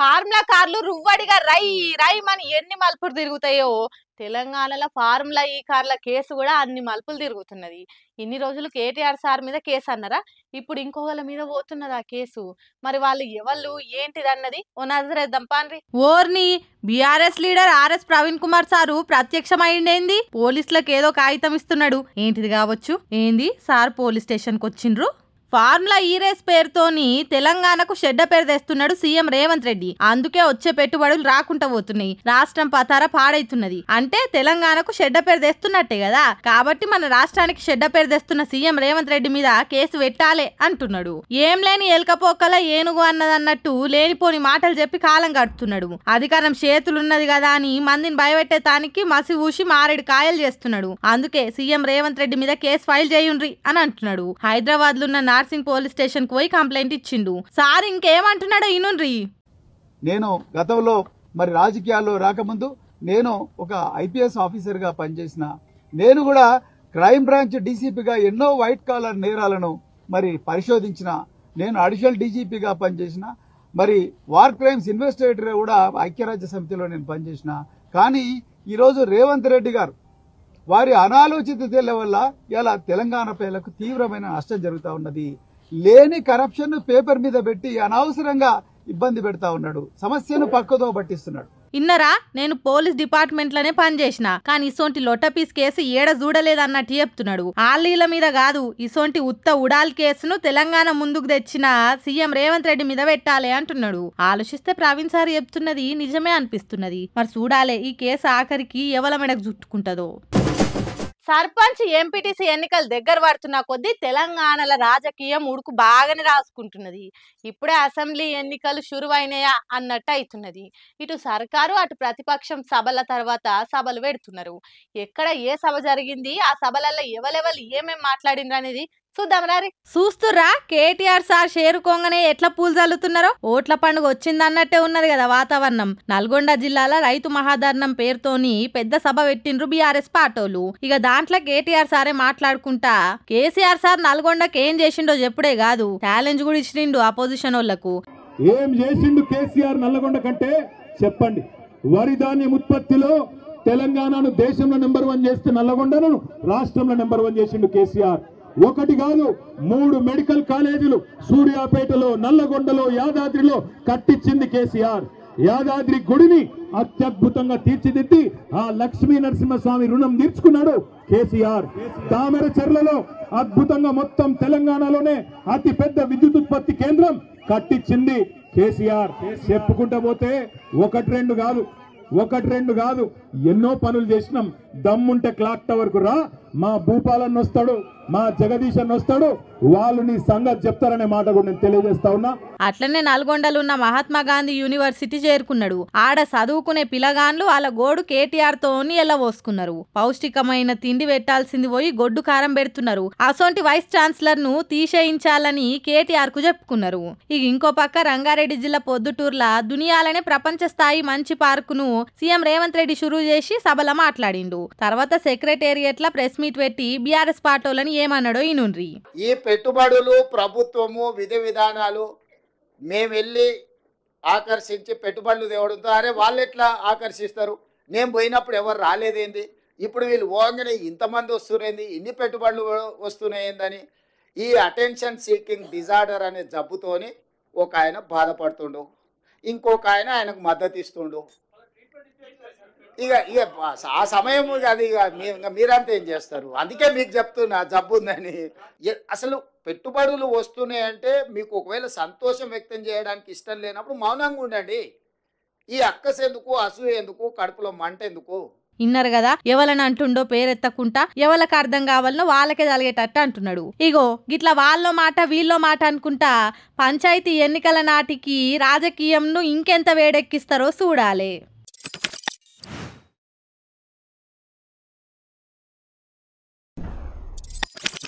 Formula కార్లు రువ్వడిగా రై రైమని ఎన్ని మలుపులు తిరుగుతాయో తెలంగాణలో ఫార్ములా ఈ కార్ల కేసు కూడా అన్ని మలుపులు తిరుగుతున్నది. ఇన్ని రోజులు కేటీఆర్ సార్ మీద కేసు అన్నారా, ఇప్పుడు ఇంకోళ్ళ మీద పోతున్నది ఆ కేసు. మరి వాళ్ళు ఎవళ్ళు ఏంటిదన్నది ఓ నజరేద్దాం పాన్రి. ఓర్ని బీఆర్ఎస్ లీడర్ ఆర్ఎస్ ప్రవీణ్ కుమార్ సారు ప్రత్యక్షమైండేంది, పోలీసులకు ఏదో కాగితం ఇస్తున్నాడు. ఏంటిది కావచ్చు, ఏంది సార్ పోలీస్ స్టేషన్కి వచ్చిండ్రు. ఫార్ములా ఈ రేస్ పేరుతోని తెలంగాణకు చెడ్డ పేరు తెస్తున్నాడు సీఎం రేవంత్ రెడ్డి. అందుకే వచ్చే పెట్టుబడులు రాకుండా పోతున్నాయి, రాష్ట్రం పతార పాడైతున్నది. అంటే తెలంగాణకు చెడ్డ పేరు తెస్తున్నట్టే కదా. కాబట్టి మన రాష్ట్రానికి చెడ్డ పేరు తెస్తున్న సీఎం రేవంత్ రెడ్డి మీద కేసు పెట్టాలే అంటున్నాడు. ఏం లేని ఎలకపోకల ఏనుగు అన్నదన్నట్టు లేనిపోని మాటలు చెప్పి కాలం గడుపుతున్నాడు. అధికారం చేతులున్నది కదా అని మందిని భయపెట్టే తానికి మసి ఊసి మారేడు కాయలు చేస్తున్నాడు. అందుకే సీఎం రేవంత్ రెడ్డి మీద కేసు ఫైల్ చేయుండ్రి అని అంటున్నాడు. హైదరాబాద్ లో ఉన్న నార్సింగ్ పోలీస్ స్టేషన్ కు పోయి కంప్లైంట్ ఇచ్చిండు. సార్ ఇంకేమంటున్నాడో ఇనుండ్రి. నేను గతంలో మరి రాజకీయాల్లో రాకముందు నేను ఒక ఐపీఎస్ ఆఫీసర్ గా పనిచేసిన, నేను కూడా క్రైమ్ బ్రాంచ్ డీసీపీగా ఎన్నో వైట్ కాలర్ నేరాలను మరి పరిశోధించిన, నేను అడిషనల్ డీజీపీగా పనిచేసిన, మరి వార్ క్రైమ్స్ ఇన్వెస్టిగేటర్ కూడా ఐక్యరాజ్య సమితిలో నేను పనిచేసిన. కానీ ఈరోజు రేవంత్ రెడ్డి గారు వారి అనాలోచిత చర్యల వల్ల ఇలా తెలంగాణ ప్రజలకు తీవ్రమైన నష్టం జరుగుతూ ఉన్నది. లేని కరప్షన్ పేపర్ మీద పెట్టి అనవసరంగా ఇబ్బంది పెడతా ఉన్నాడు, సమస్యను పక్కదో పట్టిస్తున్నాడు. ఇన్నరా, నేను పోలీస్ డిపార్ట్మెంట్ లోనే పనిచేసిన, కానీ ఇసోంటి లొట్టపీస్ కేసు ఏడ చూడలేదన్నట్టు చెప్తున్నాడు. ఆళ్ళీల మీద కాదు, ఇసోంటి ఉత్త ఉడాల్ కేసును తెలంగాణ ముందుకు తెచ్చిన సీఎం రేవంత్ రెడ్డి మీద పెట్టాలి అంటున్నాడు. ఆలోచిస్తే ప్రవీణ్ సార్ చెప్తున్నది నిజమే అనిపిస్తున్నది. మరి చూడాలే ఈ కేసు ఆఖరికి ఎవల మెడకు చుట్టుకుంటదో. సర్పంచ్ ఎంపీటీసీ ఎన్నికలు దగ్గర పడుతున్న కొద్దీ తెలంగాణల రాజకీయం ఉడుకు బాగానే రాసుకుంటున్నది. ఇప్పుడే అసెంబ్లీ ఎన్నికలు షురువైనాయా అన్నట్టు అవుతున్నది. ఇటు సర్కారు అటు ప్రతిపక్షం సభల తర్వాత సభలు పెడుతున్నారు. ఎక్కడ ఏ సభ జరిగింది, ఆ సభలలో ఎవరెవరు ఏమేం మాట్లాడిండ్రు అనేది చూద్దాం రారి. చూస్తురా కేటీఆర్ సార్ చేరుకోగానే ఎట్లా పూలు చల్లుతున్నారో. ఓట్ల పండుగ వచ్చిందన్నట్టే ఉన్నది కదా వాతావరణం. నల్గొండ జిల్లాల రైతు మహాధర్నం పేరుతోని పెద్ద సభ పెట్టిండ్రు బీఆర్ఎస్ పార్టీలు. ఇక దాంట్లో కేటీఆర్ సారే మాట్లాడుకుంటా కేసీఆర్ సార్ నల్గొండకి ఏం చేసిండో చెప్పుడే కాదు, ఛాలెంజ్ కూడా ఇచ్చిండు అపోజిషన్ వాళ్ళకు. ఏం చేసిండు కేసీఆర్ నల్గొండ కంటే చెప్పండి. వరి ధాన్యం ఉత్పత్తిలో తెలంగాణను దేశంలో నెంబర్ 1 చేస్తే నల్లగొండను రాష్ట్రంలో నెంబర్ 1 చేసిండు కేసీఆర్. ఒకటి కాదు 3 మెడికల్ కాలేజీలు సూర్యాపేటలో, నల్లగొండలో, యాదాద్రిలో కట్టించింది కేసీఆర్. యాదాద్రి గుడిని అత్యద్భుతంగా తీర్చిదిద్ది ఆ లక్ష్మీ నరసింహస్వామి రుణం తీర్చుకున్నాడు కేసీఆర్. తామర చెర్లలో అద్భుతంగా మొత్తం తెలంగాణలోనే అతి పెద్ద విద్యుత్ ఉత్పత్తి కేంద్రం కట్టించింది కేసీఆర్. చెప్పుకుంటా పోతే ఒకటి రెండు కాదు ఎన్నో పనులు చేసినాం. దమ్ముంటే క్లాక్ టవర్ కు రా, మా భూపాలన్న వస్తాడు, మా జగదీష్ అన్న వస్తాడు, వాళ్ళు నీ సంగతి చెప్తారనే మాట కూడా నేను తెలియజేస్తా ఉన్నా. అట్లనే నల్గొండలో ఉన్న మహాత్మా గాంధీ యూనివర్సిటీ చేరుకున్నాడు. ఆడ చదువుకునే పిల్లగాన్లు వాళ్ళ గోడు కేటీఆర్ తోని ఎల్లబోసుకున్నారు. పౌష్టికమైన తిండి పెట్టాల్సింది పోయి గొడ్డు కారం పెడుతున్నారు. అసొంటి వైస్ ఛాన్సలర్ ను తీసేయించాలని కేటీఆర్ కు చెప్పుకున్నారు. ఇక ఇంకో పక్క రంగారెడ్డి జిల్లా పొద్దుటూర్ల దునియాలనే ప్రపంచ స్థాయి మంచి పార్కును సీఎం రేవంత్ రెడ్డి షురూ చేసి సభలో మాట్లాడిండు. తర్వాత సెక్రటేరియట్ ల ప్రెస్ మీట్ పెట్టి బీఆర్ఎస్ పార్టీలని ఏమన్నాడో ఈనుండ్రి. ఈ పెట్టుబడులు, ప్రభుత్వము, విధి విధానాలు మేము వెళ్ళి ఆకర్షించి పెట్టుబడులు తేవడంతో అరే వాళ్ళు ఎట్లా ఆకర్షిస్తారు, నేను పోయినప్పుడు ఎవరు రాలేదేంది, ఇప్పుడు వీళ్ళు పోగానే ఇంతమంది వస్తున్నారేంది, ఇన్ని పెట్టుబడులు వస్తున్నాయేందని ఈ అటెన్షన్ సీకింగ్ డిజార్డర్ అనే జబ్బుతోని ఒక ఆయన బాధపడుతుండు, ఇంకొక ఆయనకు మద్దతు ఇస్తుండు. ఇక ఆ సమయం అది మీరంతా ఏం చేస్తారు. అందుకే మీకు చెప్తున్నా జబ్బు ఉందని. అసలు పెట్టుబడులు వస్తున్నాయంటే మీకు ఒకవేళ సంతోషం వ్యక్తం చేయడానికి ఇష్టం లేనప్పుడు మౌనంగా ఉండండి. ఈ అక్కస ఎందుకు, అసూయ ఎందుకు, కడుపులో మంట ఎందుకు. ఇన్నారు కదా, ఎవలని అంటుండో పేరెత్తకుంటా ఎవరికి అర్థం కావాలనో వాళ్ళకే తలిగేటట్టు అంటున్నాడు. ఇగో గిట్లా వాళ్ళ మాట వీళ్ళ మాట అనుకుంటా పంచాయతీ ఎన్నికల నాటికి రాజకీయంను ఇంకెంత వేడెక్కిస్తారో చూడాలి.